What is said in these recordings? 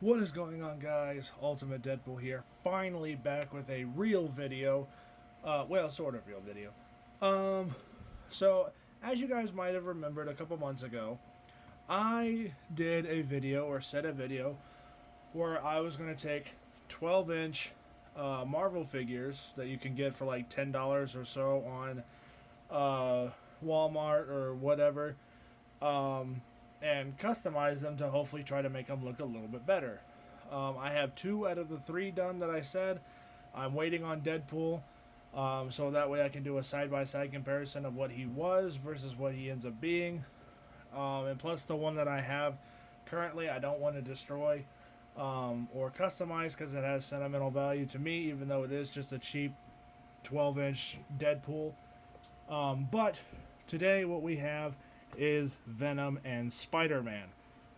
What is going on, guys? Ultimate Deadpool here. Finally back with a real video. Well, sort of real video. So, as you guys might have remembered a couple months ago, I did a video, or said a video, where I was going to take 12-inch Marvel figures that you can get for like $10 or so on Walmart or whatever, and customize them to hopefully try to make them look a little bit better. I have 2 out of the 3 done that I said. I'm waiting on Deadpool, so that way I can do a side-by-side comparison of what he was versus what he ends up being. And plus the one that I have currently I don't want to destroy or customize because it has sentimental value to me, even though it is just a cheap 12-inch Deadpool. But today what we have is Venom and Spider-Man.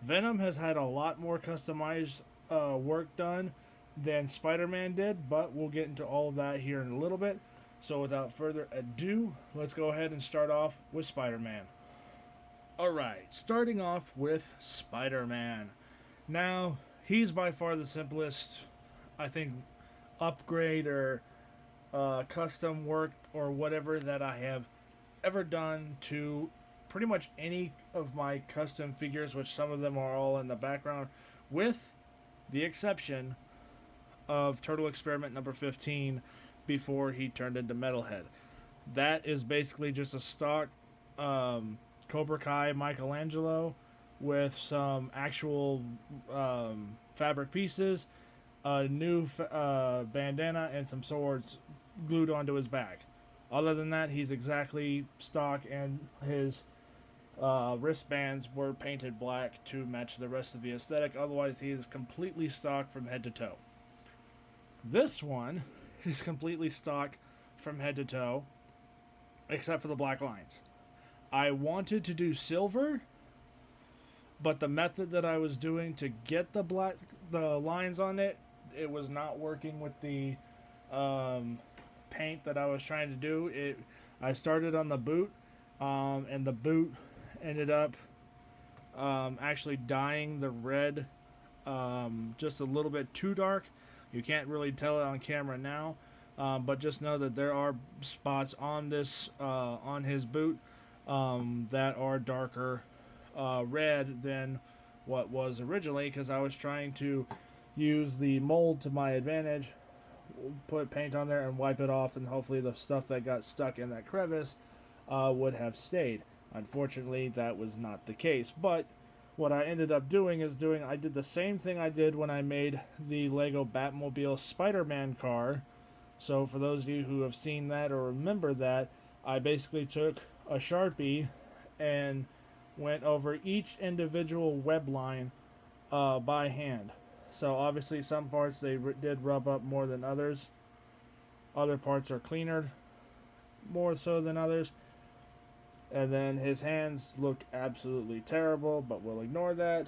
Venom has had a lot more customized work done than Spider-Man did, but we'll get into all of that here in a little bit. So without further ado, let's go ahead and start off with Spider-Man. Alright, starting off with Spider-Man. Now, he's by far the simplest, I think, upgrade or custom work or whatever that I have ever done to pretty much any of my custom figures, which some of them are all in the background, with the exception of Turtle Experiment number 15 before he turned into Metalhead. That is basically just a stock Cobra Kai Michelangelo with some actual fabric pieces, a new bandana, and some swords glued onto his back. Other than that, he's exactly stock, and his wristbands were painted black to match the rest of the aesthetic. Otherwise, he is completely stock from head to toe. This one is completely stock from head to toe, except for the black lines. I wanted to do silver, but the method that I was doing to get the lines on it, it was not working with the paint that I was trying to do. I started on the boot, and the boot ended up actually dyeing the red just a little bit too dark. You can't really tell it on camera now, but just know that there are spots on this on his boot that are darker red than what was originally, because I was trying to use the mold to my advantage, put paint on there and wipe it off, and hopefully the stuff that got stuck in that crevice would have stayed. Unfortunately, that was not the case. But what I ended up doing is I did the same thing I did when I made the Lego Batmobile Spider-Man car. So for those of you who have seen that or remember that, I basically took a Sharpie and went over each individual web line by hand. So obviously some parts they did rub up more than others. Other parts are cleaner more so than others. And then his hands look absolutely terrible, but we'll ignore that.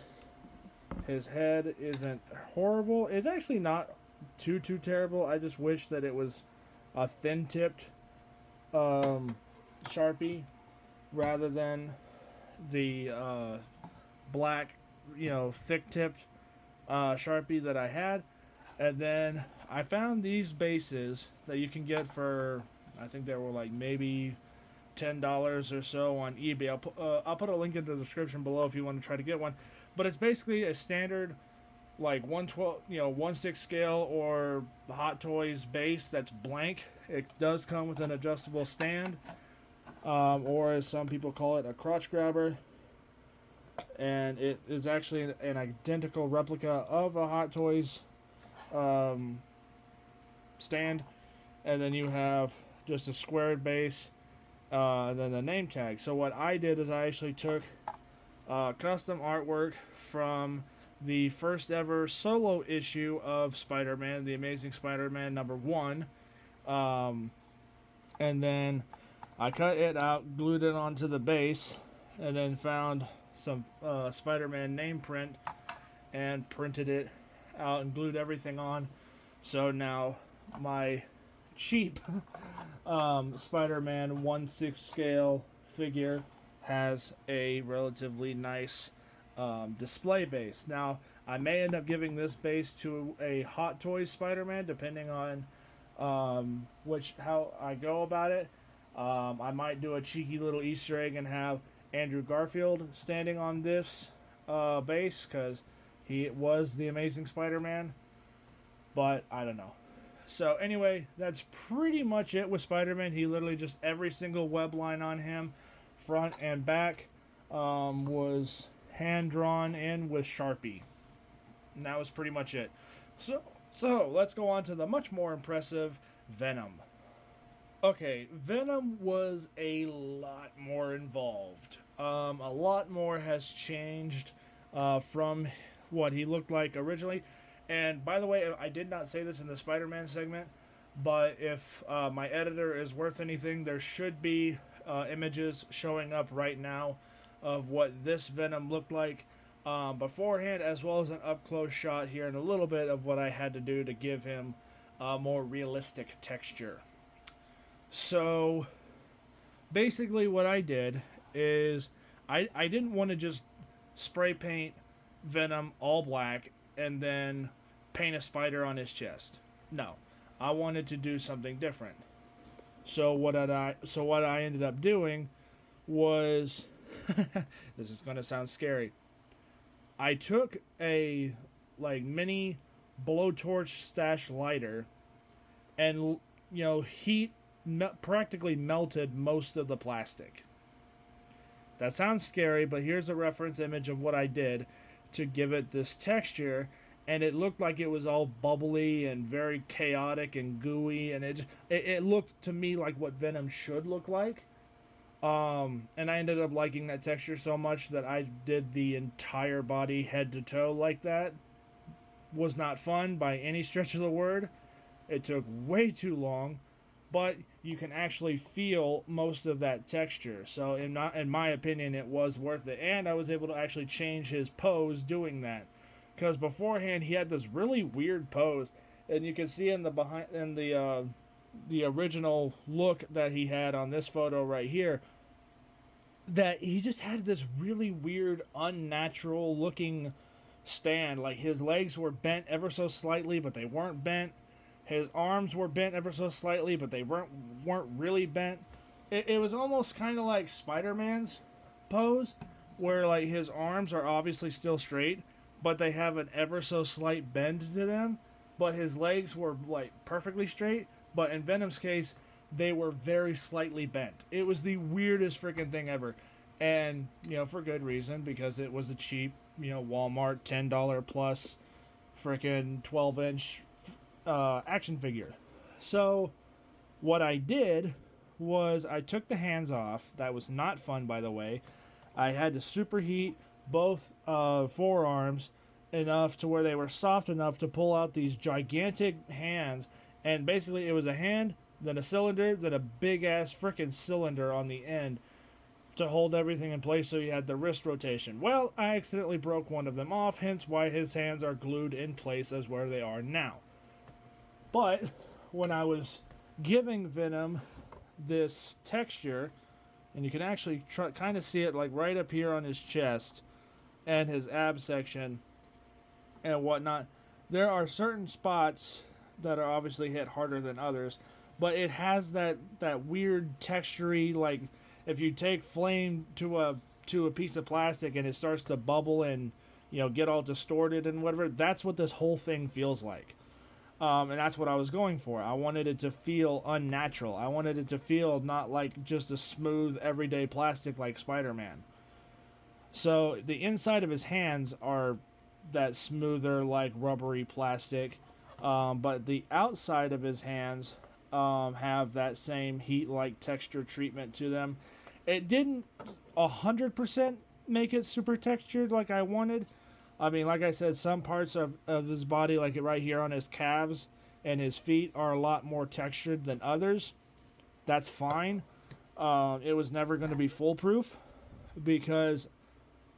His head isn't horrible. It's actually not too terrible. I just wish that it was a thin-tipped Sharpie rather than the black, thick-tipped Sharpie that I had. And then I found these bases that you can get for, I think they were like maybe $10 or so on eBay. I'll put a link in the description below if you want to try to get one. But it's basically a standard like 1/12, 1/6 scale or Hot Toys base that's blank. It does come with an adjustable stand, or as some people call it, a crotch grabber. And it is actually an identical replica of a Hot Toys stand. And then you have just a squared base, and then the name tag. So what I did is I actually took custom artwork from the first ever solo issue of Spider-Man, The Amazing Spider-Man number 1, and then I cut it out, glued it onto the base, and then found some Spider-Man name print and printed it out and glued everything on. So now my cheap Spider-Man 1/6 scale figure has a relatively nice display base. Now, I may end up giving this base to a Hot Toys Spider-Man, depending on how I go about it. I might do a cheeky little Easter egg and have Andrew Garfield standing on this base because he was the Amazing Spider-Man. But I don't know. So anyway, that's pretty much it with Spider-Man. He literally just every single web line on him, front and back, was hand drawn in with Sharpie. And that was pretty much it. So let's go on to the much more impressive Venom. Okay, Venom was a lot more involved. A lot more has changed from what he looked like originally. And by the way, I did not say this in the Spider-Man segment, but if my editor is worth anything, there should be images showing up right now of what this Venom looked like beforehand, as well as an up-close shot here and a little bit of what I had to do to give him a more realistic texture. So basically what I did is I didn't want to just spray paint Venom all black and then paint a spider on his chest. No, I wanted to do something different. So what I ended up doing was this is going to sound scary. I took a mini blowtorch stash lighter and heat practically melted most of the plastic. That sounds scary, but here's a reference image of what I did to give it this texture, and it looked like it was all bubbly and very chaotic and gooey, and it looked to me like what Venom should look like. And I ended up liking that texture so much that I did the entire body head to toe like that. Was not fun by any stretch of the word. It took way too long, but you can actually feel most of that texture. So in my opinion, it was worth it. And I was able to actually change his pose doing that. Because beforehand, he had this really weird pose. And you can see in the original look that he had on this photo right here, that he just had this really weird, unnatural looking stand. Like his legs were bent ever so slightly, but they weren't bent. His arms were bent ever so slightly, but they weren't really bent. It was almost kind of like Spider-Man's pose, where like his arms are obviously still straight, but they have an ever so slight bend to them. But his legs were like perfectly straight. But in Venom's case, they were very slightly bent. It was the weirdest freaking thing ever. And, for good reason, because it was a cheap, Walmart $10 plus freaking 12-inch action figure. So what I did was I took the hands off. That was not fun, by the way. I had to superheat both forearms enough to where they were soft enough to pull out these gigantic hands. And basically it was a hand, then a cylinder, then a big ass freaking cylinder on the end to hold everything in place, so you had the wrist rotation. Well, I accidentally broke one of them off, hence why his hands are glued in place as where they are now. But when I was giving Venom this texture, and you can actually kind of see it like right up here on his chest and his ab section and whatnot, there are certain spots that are obviously hit harder than others, but it has that weird textury, like if you take flame to a piece of plastic and it starts to bubble and get all distorted and whatever. That's what this whole thing feels like. And that's what I was going for. I wanted it to feel unnatural. I wanted it to feel not like just a smooth, everyday plastic like Spider-Man. So the inside of his hands are that smoother, like rubbery plastic. But the outside of his hands have that same heat-like texture treatment to them. It didn't 100% make it super textured like I wanted. I mean, like I said, some parts of his body, like right here on his calves and his feet, are a lot more textured than others. That's fine. It was never going to be foolproof because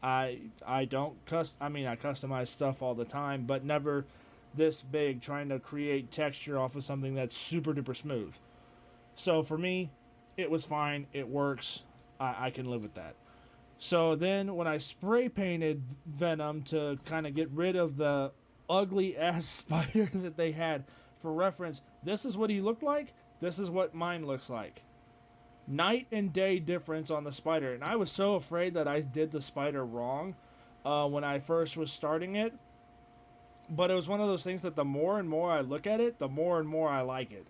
I customize stuff all the time, but never this big, trying to create texture off of something that's super duper smooth. So for me, it was fine. It works. I can live with that. So then when I spray painted Venom to kind of get rid of the ugly ass spider that they had, for reference, this is what he looked like, this is what mine looks like. Night and day difference on the spider. And I was so afraid that I did the spider wrong when I first was starting it. But it was one of those things that the more and more I look at it, the more and more I like it.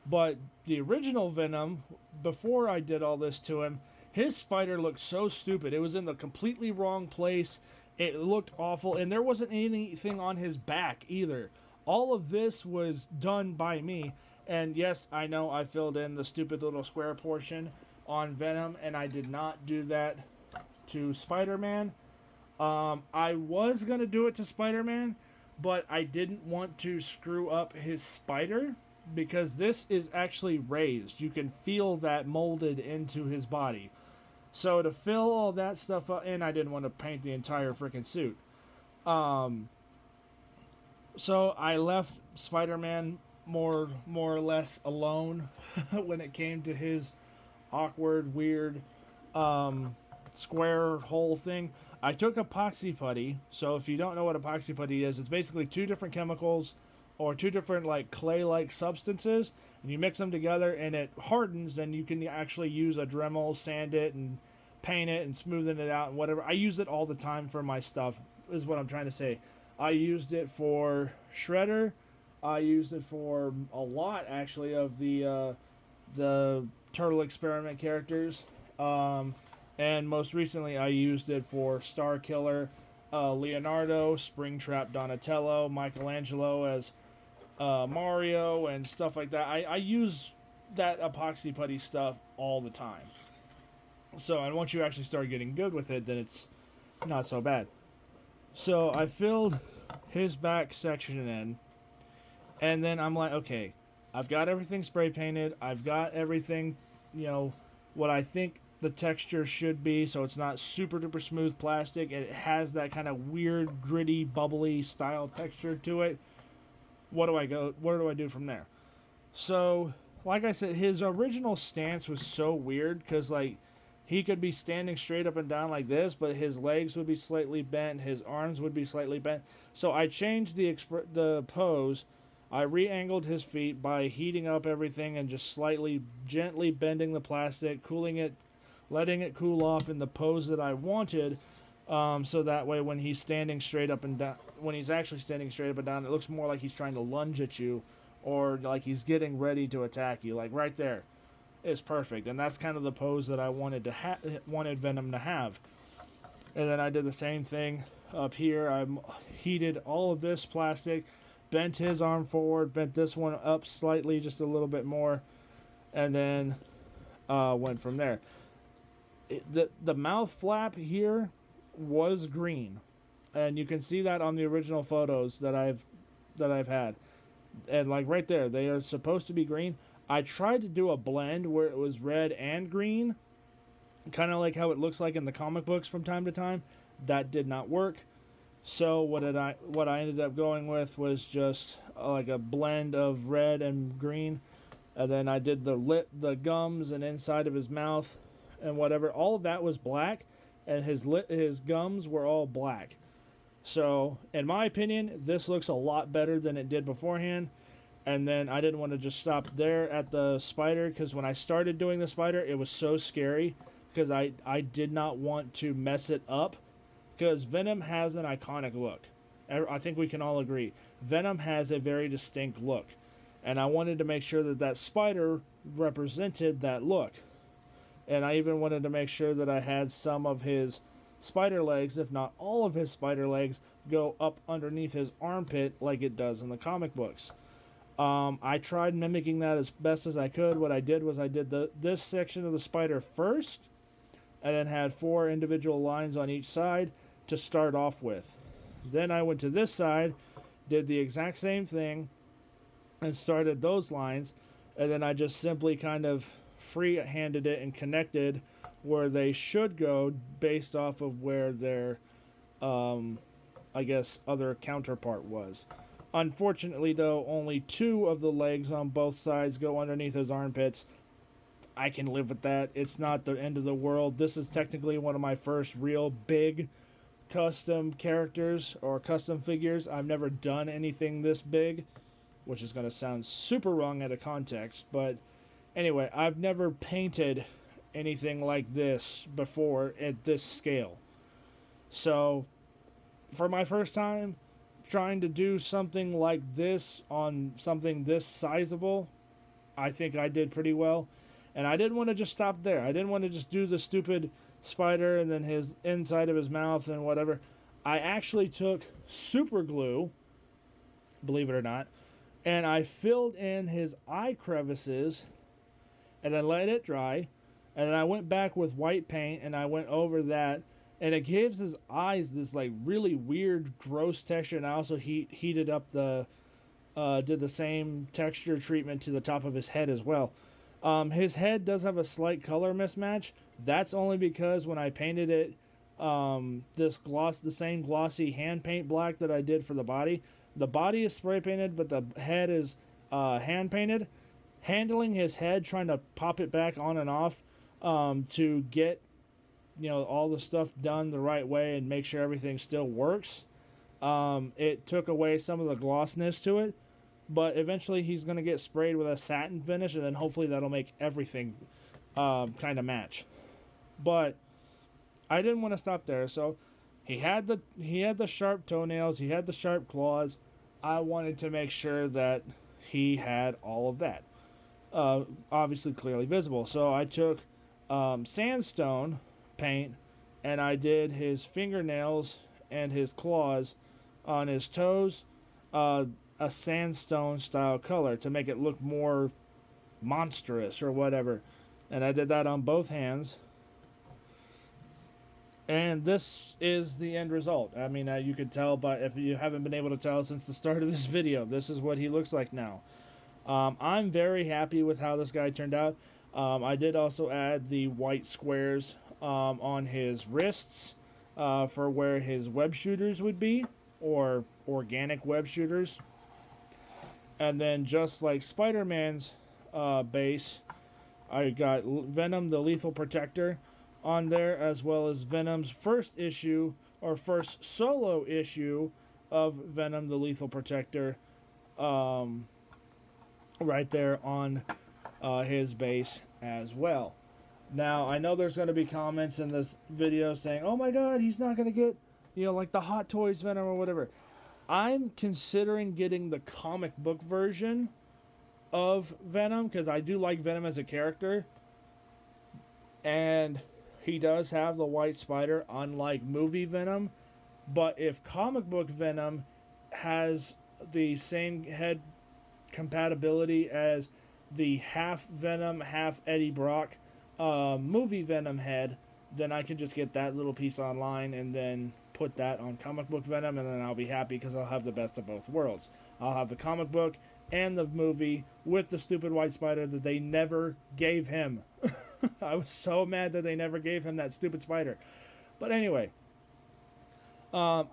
But the original Venom, before I did all this to him, his spider looked so stupid. It was in the completely wrong place. It looked awful. And there wasn't anything on his back either. All of this was done by me. And yes, I know I filled in the stupid little square portion on Venom, and I did not do that to Spider-Man. I was going to do it to Spider-Man, but I didn't want to screw up his spider because this is actually raised. You can feel that molded into his body. So to fill all that stuff up, and I didn't want to paint the entire freaking suit. So I left Spider-Man more or less alone when it came to his awkward, weird, square hole thing. I took epoxy putty. So if you don't know what epoxy putty is, it's basically two different chemicals or two different like clay-like substances, and you mix them together and it hardens. And you can actually use a Dremel, sand it, and paint it and smoothen it out and whatever. I use it all the time for my stuff. Is what I'm trying to say. I used it for Shredder. I used it for a lot actually of the Turtle Experiment characters. And most recently, I used it for Star Killer, Leonardo, Springtrap Donatello, Michelangelo as Mario, and stuff like that. I use that epoxy putty stuff all the time. So, and once you actually start getting good with it, then it's not so bad. So, I filled his back section in, and then I'm like, okay, I've got everything spray painted. I've got everything, what I think the texture should be, so it's not super duper smooth plastic. It has that kind of weird, gritty, bubbly style texture to it. Where do I do from there? So, like I said, his original stance was so weird because, like, he could be standing straight up and down like this, but his legs would be slightly bent, his arms would be slightly bent. So I changed the pose. I re-angled his feet by heating up everything and just slightly, gently bending the plastic, cooling it, letting it cool off in the pose that I wanted, so that way when he's standing straight up and down, when he's actually standing straight up and down, it looks more like he's trying to lunge at you, or like he's getting ready to attack you. Like right there, is perfect, and that's kind of the pose that I wanted Venom to have. And then I did the same thing up here. I heated all of this plastic, bent his arm forward, bent this one up slightly, just a little bit more, and then went from there. The mouth flap here was green, and you can see that on the original photos that I've had, and like right there, they are supposed to be green. I tried to do a blend where it was red and green, kind of like how it looks like in the comic books from time to time. That did not work. So what I ended up going with was just like a blend of red and green, and then I did the gums and inside of his mouth and whatever. All of that was black, and his gums were all black. So in my opinion, this looks a lot better than it did beforehand. And then I didn't want to just stop there at the spider, because when I started doing the spider, it was so scary because I did not want to mess it up, because Venom has an iconic look. I think we can all agree. Venom has a very distinct look, and I wanted to make sure that spider represented that look. And I even wanted to make sure that I had some of his spider legs, if not all of his spider legs, go up underneath his armpit like it does in the comic books. I tried mimicking that as best as I could. What I did was I did this section of the spider first, and then had 4 individual lines on each side to start off with. Then I went to this side, did the exact same thing, and started those lines, and then I just simply kind of free-handed it and connected where they should go based off of where their, I guess, other counterpart was. Unfortunately, though, only 2 of the legs on both sides go underneath his armpits. I can live with that. It's not the end of the world. This is technically one of my first real big custom characters or custom figures. I've never done anything this big, which is going to sound super wrong out of context, but anyway, I've never painted anything like this before at this scale. So, for my first time trying to do something like this on something this sizable, I think I did pretty well. And I didn't want to just stop there. I didn't want to just do the stupid spider and then his inside of his mouth and whatever. I actually took super glue, believe it or not, and I filled in his eye crevices and then let it dry. And then I went back with white paint and I went over that. And it gives his eyes this like really weird, gross texture. And I also heated up did the same texture treatment to the top of his head as well. His head does have a slight color mismatch. That's only because when I painted it, the same glossy hand paint black that I did for the body is spray painted, but the head is hand painted. Handling his head, trying to pop it back on and off to get all the stuff done the right way and make sure everything still works. It took away some of the glossness to it, but eventually he's going to get sprayed with a satin finish, and then hopefully that'll make everything kind of match. But I didn't want to stop there, so he had the sharp toenails, he had the sharp claws. I wanted to make sure that he had all of that, obviously clearly visible. So I took sandstone paint and I did his fingernails and his claws on his toes a sandstone style color to make it look more monstrous or whatever. And I did that on both hands. And this is the end result. I mean, you could tell, but if you haven't been able to tell since the start of this video, this is what he looks like now. I'm very happy with how this guy turned out. I did also add the white squares on his wrists for where his web shooters would be, or organic web shooters. And then just like Spider-Man's base, I got Venom the Lethal Protector on there, as well as Venom's first issue, or first solo issue of Venom the Lethal Protector right there on his base as well. Now, I know there's going to be comments in this video saying, oh my god, he's not going to get, like the Hot Toys Venom or whatever. I'm considering getting the comic book version of Venom, because I do like Venom as a character. And he does have the white spider, unlike movie Venom. But if comic book Venom has the same head compatibility as the half Venom, half Eddie Brock movie Venom head, then I can just get that little piece online and then put that on comic book Venom, and then I'll be happy because I'll have the best of both worlds. I'll have the comic book and the movie with the stupid white spider that they never gave him. I was so mad that they never gave him that stupid spider. But anyway, I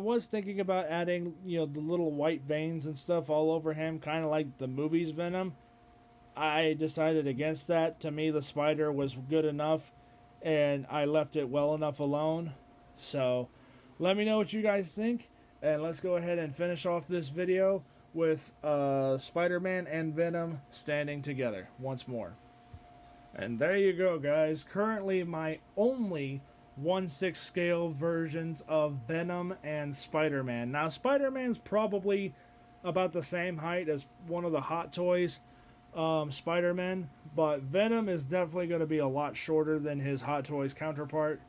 was thinking about adding, the little white veins and stuff all over him, kind of like the movie's Venom. I decided against that. To me, the spider was good enough, and I left it well enough alone. So, let me know what you guys think, and let's go ahead and finish off this video with Spider-Man and Venom standing together once more. And there you go, guys. Currently, my only 1/6 scale versions of Venom and Spider-Man. Now, Spider-Man's probably about the same height as one of the Hot Toys Spider-Man, but Venom is definitely going to be a lot shorter than his Hot Toys counterpart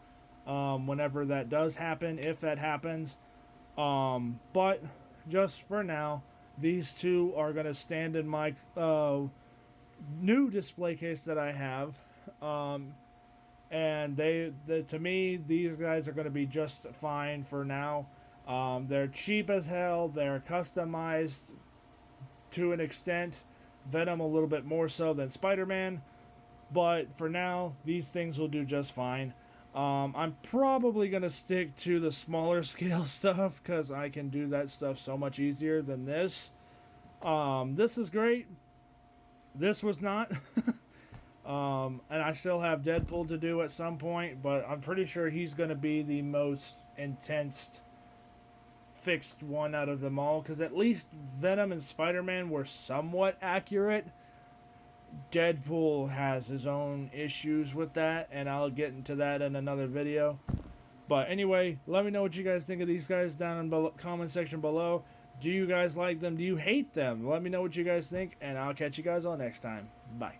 whenever that does happen, if that happens. But just for now, these two are going to stand in my new display case that I have. And to me, these guys are going to be just fine for now. They're cheap as hell. They're customized to an extent. Venom a little bit more so than Spider-Man. But for now, these things will do just fine. I'm probably going to stick to the smaller scale stuff because I can do that stuff so much easier than this. This is great. This was not. And I still have Deadpool to do at some point, but I'm pretty sure he's going to be the most intense fixed one out of them all, because at least Venom and Spider-Man were somewhat accurate. Deadpool has his own issues with that, and I'll get into that in another video. But anyway, let me know what you guys think of these guys down in the comment section below. Do you guys like them? Do you hate them? Let me know what you guys think, and I'll catch you guys all next time. Bye.